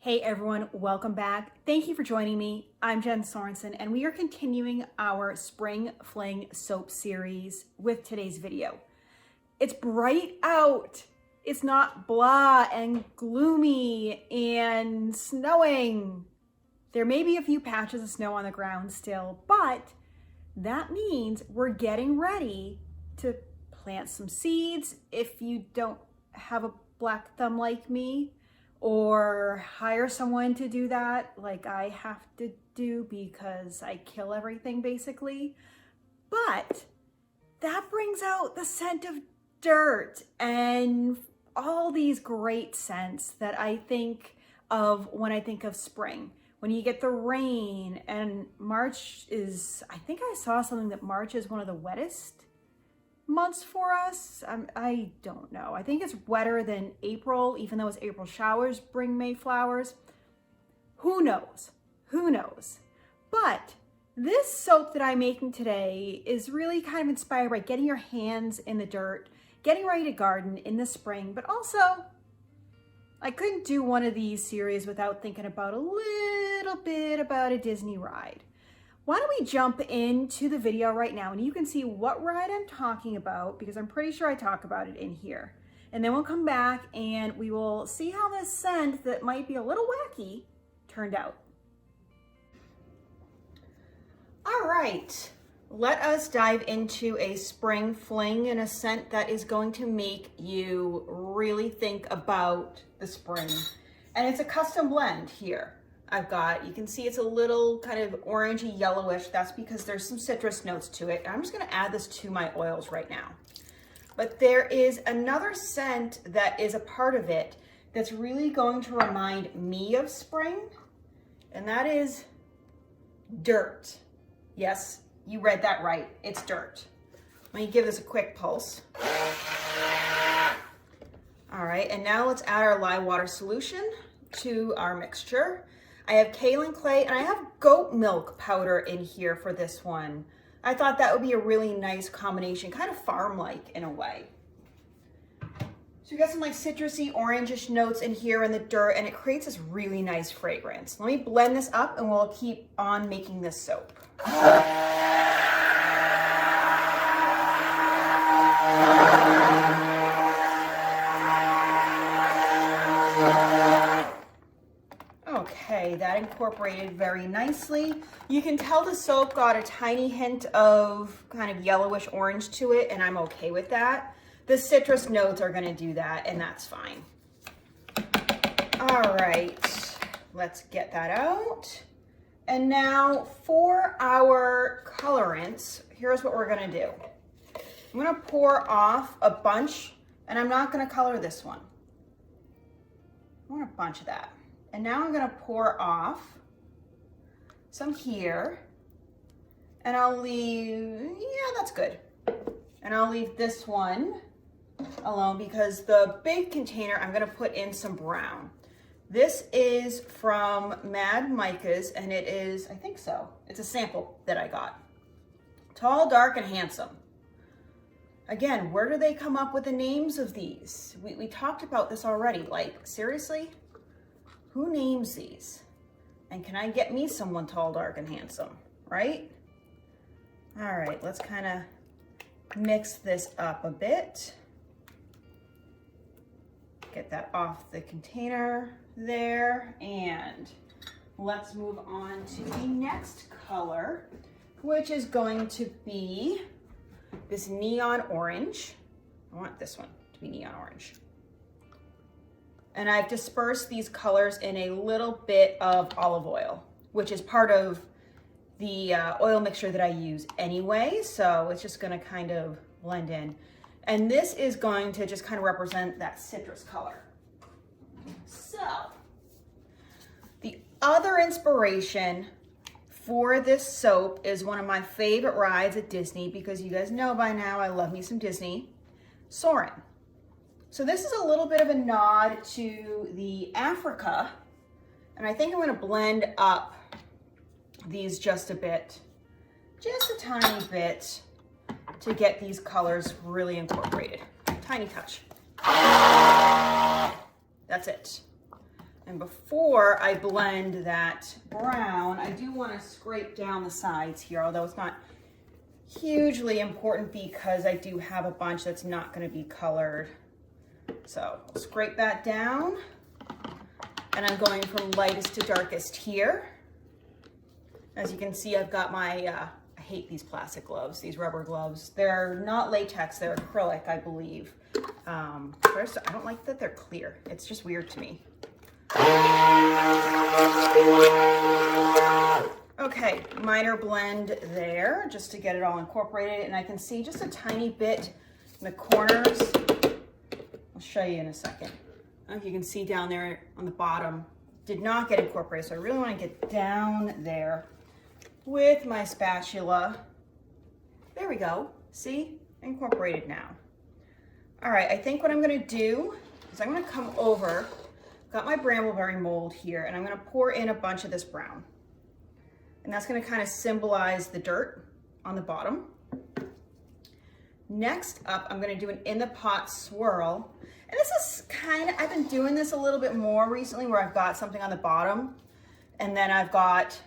Hey everyone, welcome back. Thank you for joining me. I'm Jen Sorensen and we are continuing our Spring Fling soap series with today's video. It's bright out. It's not blah and gloomy and snowing. There may be a few patches of snow on the ground still, but that means we're getting ready to plant some seeds if you don't have a black thumb like me, or hire someone to do that like I have to do because I kill everything basically. But that brings out the scent of dirt and all these great scents that I think of when I think of spring. When you get the rain, and March is, I think I saw something that March is one of the wettest months for us. I don't know. I think it's wetter than April, even though it's April showers bring May flowers. Who knows? Who knows? But this soap that I'm making today is really kind of inspired by getting your hands in the dirt, getting ready to garden in the spring, but also I couldn't do one of these series without thinking about a little bit about a Disney ride. Why don't we jump into the video right now and you can see what ride I'm talking about, because I'm pretty sure I talk about it in here. And then we'll come back and we will see how this scent that might be a little wacky turned out. All right, let us dive into a spring fling and a scent that is going to make you really think about the spring. And it's a custom blend here. I've got, you can see it's a little kind of orangey yellowish. That's because there's some citrus notes to it. I'm just gonna add this to my oils right now. But there is another scent that is a part of it that's really going to remind me of spring, and that is dirt. Yes, you read that right, it's dirt. Let me give this a quick pulse. All right, and now let's add our lye water solution to our mixture. I have kaolin clay and I have goat milk powder in here for this one. I thought that would be a really nice combination, kind of farm-like in a way. So we got some like citrusy, orangish notes in here in the dirt, and it creates this really nice fragrance. Let me blend this up and we'll keep on making this soap. Okay, that incorporated very nicely. You can tell the soap got a tiny hint of kind of yellowish orange to it, and I'm okay with that. The citrus notes are gonna do that, and that's fine. All right, let's get that out. And now for our colorants, here's what we're gonna do. I'm gonna pour off a bunch, and I'm not gonna color this one. I want a bunch of that. And now I'm gonna pour off some here, and I'll leave, yeah, that's good. And I'll leave this one alone because the big container, I'm gonna put in some brown. This is from Mad Micah's, and it is, I think so, it's a sample that I got. Tall, dark, and handsome. Again, where do they come up with the names of these? We talked about this already, like, seriously? Who names these? And can I get me someone tall, dark, and handsome, right? All right, let's kind of mix this up a bit. Get that off the container there, and let's move on to the next color, which is going to be this neon orange. I want this one to be neon orange. And I've dispersed these colors in a little bit of olive oil, which is part of the oil mixture that I use anyway. So it's just gonna kind of blend in. And this is going to just kind of represent that citrus color. So the other inspiration for this soap is one of my favorite rides at Disney, because you guys know by now I love me some Disney, Soarin'. So this is a little bit of a nod to the Africa, and I think I'm gonna blend up these just a bit, just a tiny bit, to get these colors really incorporated. Tiny touch. That's it. And before I blend that brown, I do want to scrape down the sides here, although it's not hugely important because I do have a bunch that's not going to be colored. So I'll scrape that down, and I'm going from lightest to darkest here. As you can see, I've got my, I hate these plastic gloves, these rubber gloves. They're not latex, they're acrylic, I believe. First, I don't like that they're clear. It's just weird to me. Okay, minor blend there, just to get it all incorporated. And I can see just a tiny bit in the corners. I'll show you in a second. I don't know if you can see down there on the bottom, did not get incorporated. So I really want to get down there with my spatula. There we go. See? Incorporated now. All right, I think what I'm going to do is I'm going to come over, got my brambleberry mold here, and I'm going to pour in a bunch of this brown. And that's going to kind of symbolize the dirt on the bottom. Next up, I'm going to do an in the pot swirl. And this is kind of, I've been doing this a little bit more recently where I've got something on the bottom and then I've got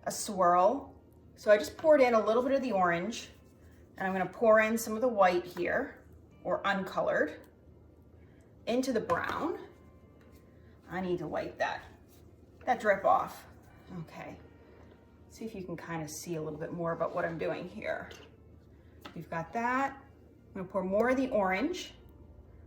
a swirl. So I just poured in a little bit of the orange and I'm going to pour in some of the white here, or uncolored, into the brown. I need to wipe that drip off. Okay, see if you can kind of see a little bit more about what I'm doing here. We've got that. I'm gonna pour more of the orange.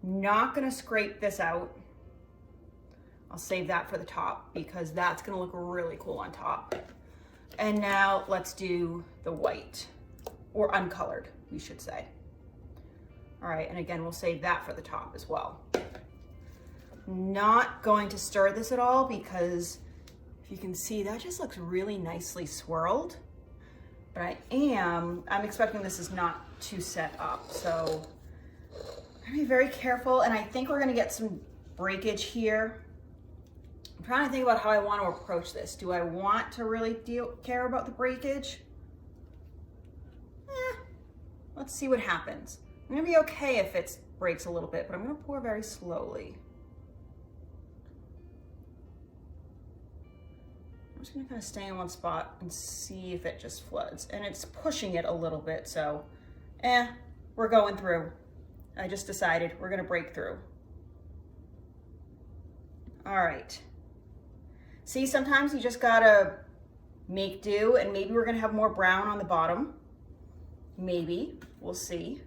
Not gonna scrape this out. I'll save that for the top because that's gonna look really cool on top. And now let's do the white, or uncolored, we should say. All right, and again, we'll save that for the top as well. Not going to stir this at all because if you can see, that just looks really nicely swirled. But I'm expecting this is not too set up. So I'm gonna be very careful. And I think we're gonna get some breakage here. I'm trying to think about how I want to approach this. Do I want to really care about the breakage? Let's see what happens. I'm gonna be okay if it breaks a little bit, but I'm gonna pour very slowly. I'm just gonna kind of stay in one spot and see if it just floods. And it's pushing it a little bit, so we're going through. I just decided we're gonna break through. All right. See, sometimes you just gotta make do, and maybe we're gonna have more brown on the bottom. Maybe, we'll see.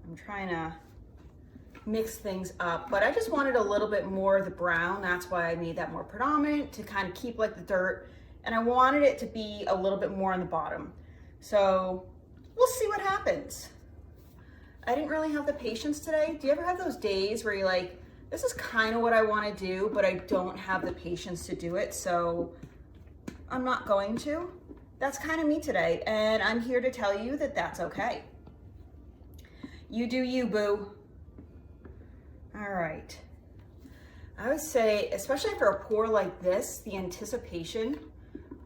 I'm trying to mix things up, but I just wanted a little bit more of the brown. That's why I made that more predominant, to kind of keep like the dirt. And I wanted it to be a little bit more on the bottom. So we'll see what happens. I didn't really have the patience today. Do you ever have those days where you're like, this is kind of what I want to do, but I don't have the patience to do it, so I'm not going to? That's kind of me today, and I'm here to tell you that that's okay. You do you, boo. All right. I would say, especially after a pour like this, the anticipation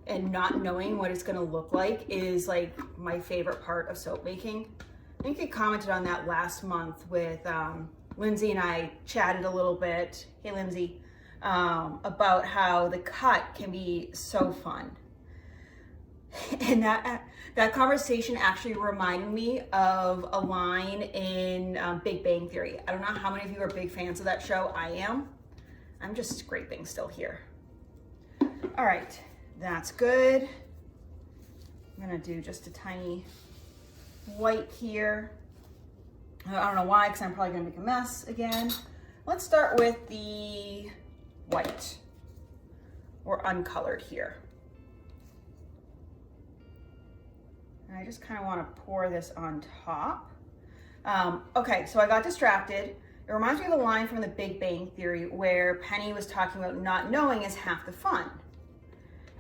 and not knowing what it's gonna look like is like my favorite part of soap making. I think you commented on that last month with Lindsay, and I chatted a little bit, hey Lindsay, about how the cut can be so fun. And that conversation actually reminded me of a line in Big Bang Theory. I don't know how many of you are big fans of that show. I am. I'm just scraping still here. All right, that's good. I'm gonna do just a tiny white here. I don't know why, because I'm probably gonna make a mess again. Let's start with the white, or uncolored here. And I just kind of want to pour this on top. Okay, so I got distracted. It reminds me of a line from the Big Bang Theory where Penny was talking about not knowing is half the fun.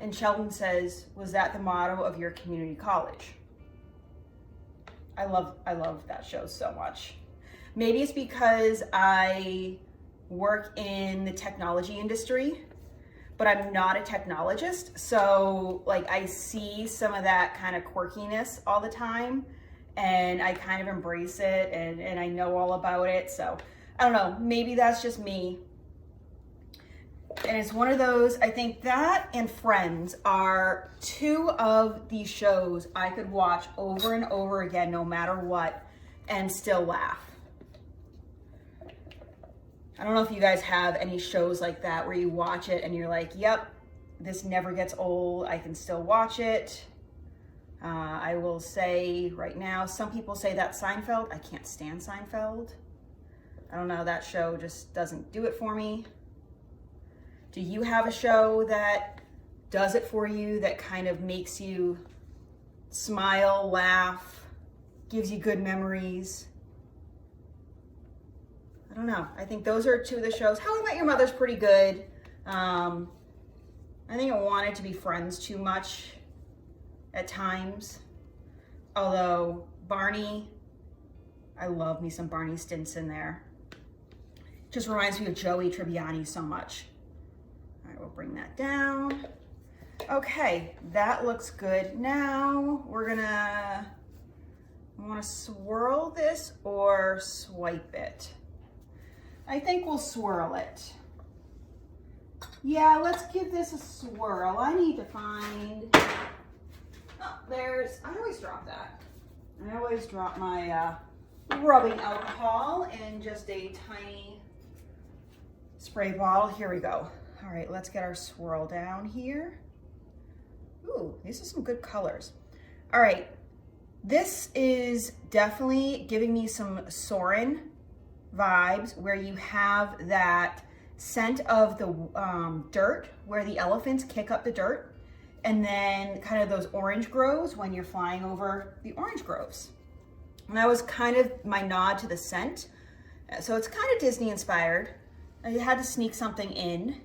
And Sheldon says, was that the motto of your community college? I love that show so much. Maybe it's because I work in the technology industry, but I'm not a technologist. So like I see some of that kind of quirkiness all the time, and I kind of embrace it, and I know all about it. So I don't know, maybe that's just me. And it's one of those, I think that and Friends are two of these shows I could watch over and over again, no matter what, and still laugh. I don't know if you guys have any shows like that where you watch it and you're like, yep, this never gets old. I can still watch it. I will say right now, some people say that Seinfeld. I can't stand Seinfeld. I don't know, that show just doesn't do it for me. Do you have a show that does it for you, that kind of makes you smile, laugh, gives you good memories? I don't know. I think those are two of the shows. How I Met Your Mother's pretty good. I think I wanted to be Friends too much at times. Although Barney, I love me some Barney Stinson there. Just reminds me of Joey Tribbiani so much. All right, we'll bring that down. Okay, that looks good. Now we're gonna, want to swirl this or swipe it? I think we'll swirl it. Yeah, let's give this a swirl. I need to find, oh, I always drop that. I always drop my rubbing alcohol in just a tiny spray bottle. Here we go. All right, let's get our swirl down here. Ooh, these are some good colors. All right, this is definitely giving me some Soarin' vibes, where you have that scent of the dirt, where the elephants kick up the dirt, and then kind of those orange groves when you're flying over the orange groves. And that was kind of my nod to the scent. So it's kind of Disney inspired. I had to sneak something in,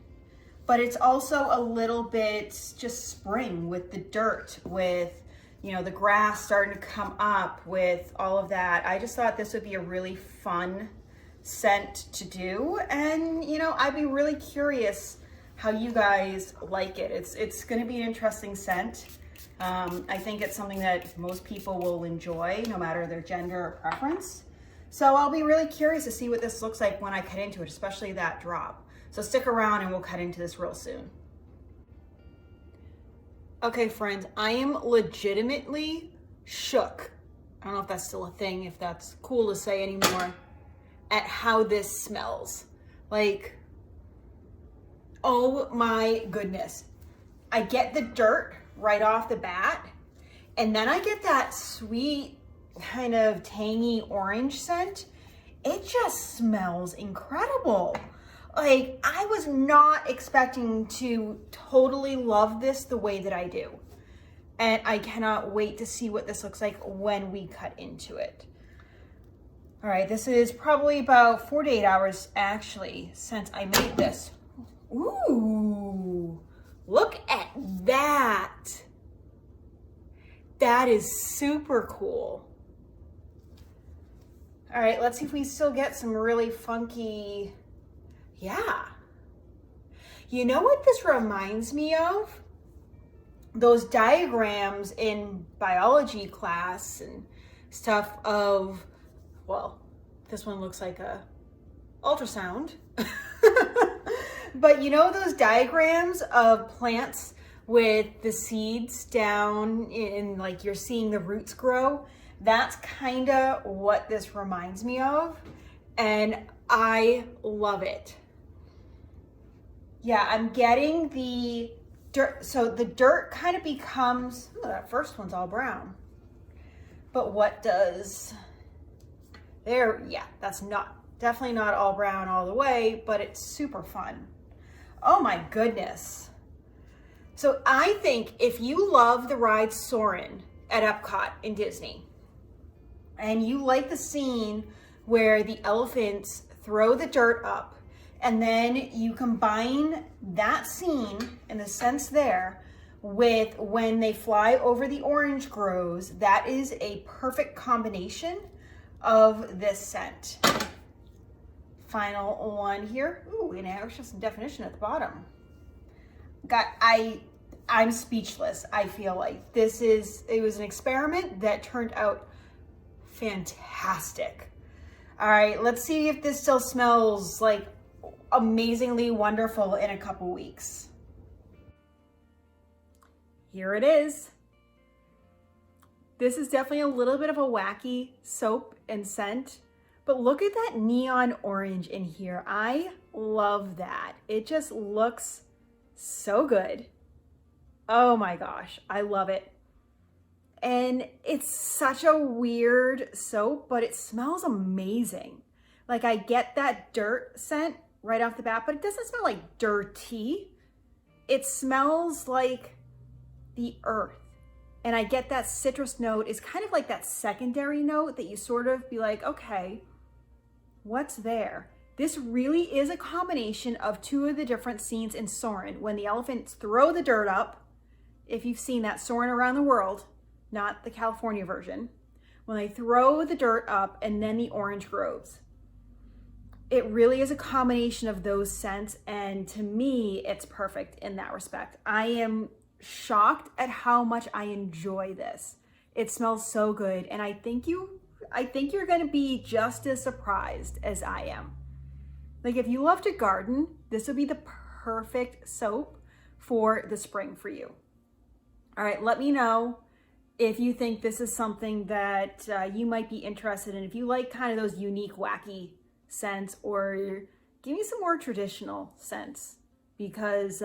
but it's also a little bit just spring with the dirt, with, you know, the grass starting to come up, with all of that. I just thought this would be a really fun scent to do, and you know, I'd be really curious how you guys like it. It's going to be an interesting scent. I think it's something that most people will enjoy, no matter their gender or preference. So I'll be really curious to see what this looks like when I cut into it, especially that drop. So stick around and we'll cut into this real soon. Okay, friends, I am legitimately shook. I don't know if that's still a thing, if that's cool to say anymore, at how this smells. Like, oh my goodness. I get the dirt right off the bat, and then I get that sweet, kind of tangy orange scent. It just smells incredible. Like, I was not expecting to totally love this the way that I do. And I cannot wait to see what this looks like when we cut into it. All right, this is probably about 4 to 8 hours actually since I made this. Ooh, look at that. That is super cool. All right, let's see if we still get some really funky, yeah. You know what this reminds me of? Those diagrams in biology class and stuff of, well, this one looks like a ultrasound. But you know those diagrams of plants with the seeds down in, like, you're seeing the roots grow? That's kind of what this reminds me of, and I love it. Yeah, I'm getting the dirt. So the dirt kind of becomes, oh, that first one's all brown. But what does, there, yeah, that's not, definitely not all brown all the way, but it's super fun. Oh my goodness. So I think if you love the ride Soarin' at Epcot in Disney, and you like the scene where the elephants throw the dirt up, and then you combine that scene and the sense there with when they fly over the orange groves, that is a perfect combination of this scent. Final one here. Ooh, and actually some definition at the bottom. I'm speechless. I feel like it was an experiment that turned out fantastic. All right, let's see if this still smells like amazingly wonderful in a couple weeks. Here it is. This is definitely a little bit of a wacky soap and scent, but look at that neon orange in here. I love that. It just looks so good. Oh my gosh, I love it. And it's such a weird soap, but it smells amazing. Like I get that dirt scent right off the bat, but it doesn't smell like dirty. It smells like the earth. And I get that citrus note is kind of like that secondary note that you sort of be like, okay, what's there? This really is a combination of two of the different scenes in Soarin'. When the elephants throw the dirt up, if you've seen that Soarin' Around the World, not the California version, when they throw the dirt up and then the orange groves. It really is a combination of those scents, and to me, it's perfect in that respect. I am shocked at how much I enjoy this. It smells so good, and I think you're gonna be just as surprised as I am. Like if you love to garden, this would be the perfect soap for the spring for you. All right, let me know if you think this is something that you might be interested in. If you like kind of those unique, wacky scents, or give me some more traditional scents, because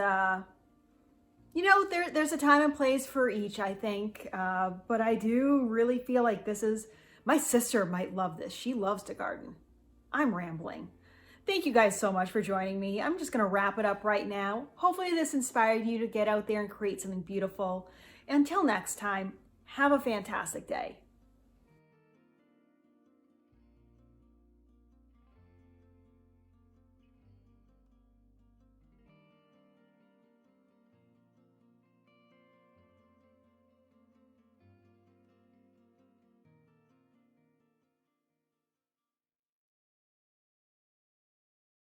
you know, there's a time and place for each, I think. But I do really feel like this is, my sister might love this. She loves to garden. I'm rambling. Thank you guys so much for joining me. I'm just gonna wrap it up right now. Hopefully this inspired you to get out there and create something beautiful. And until next time, have a fantastic day.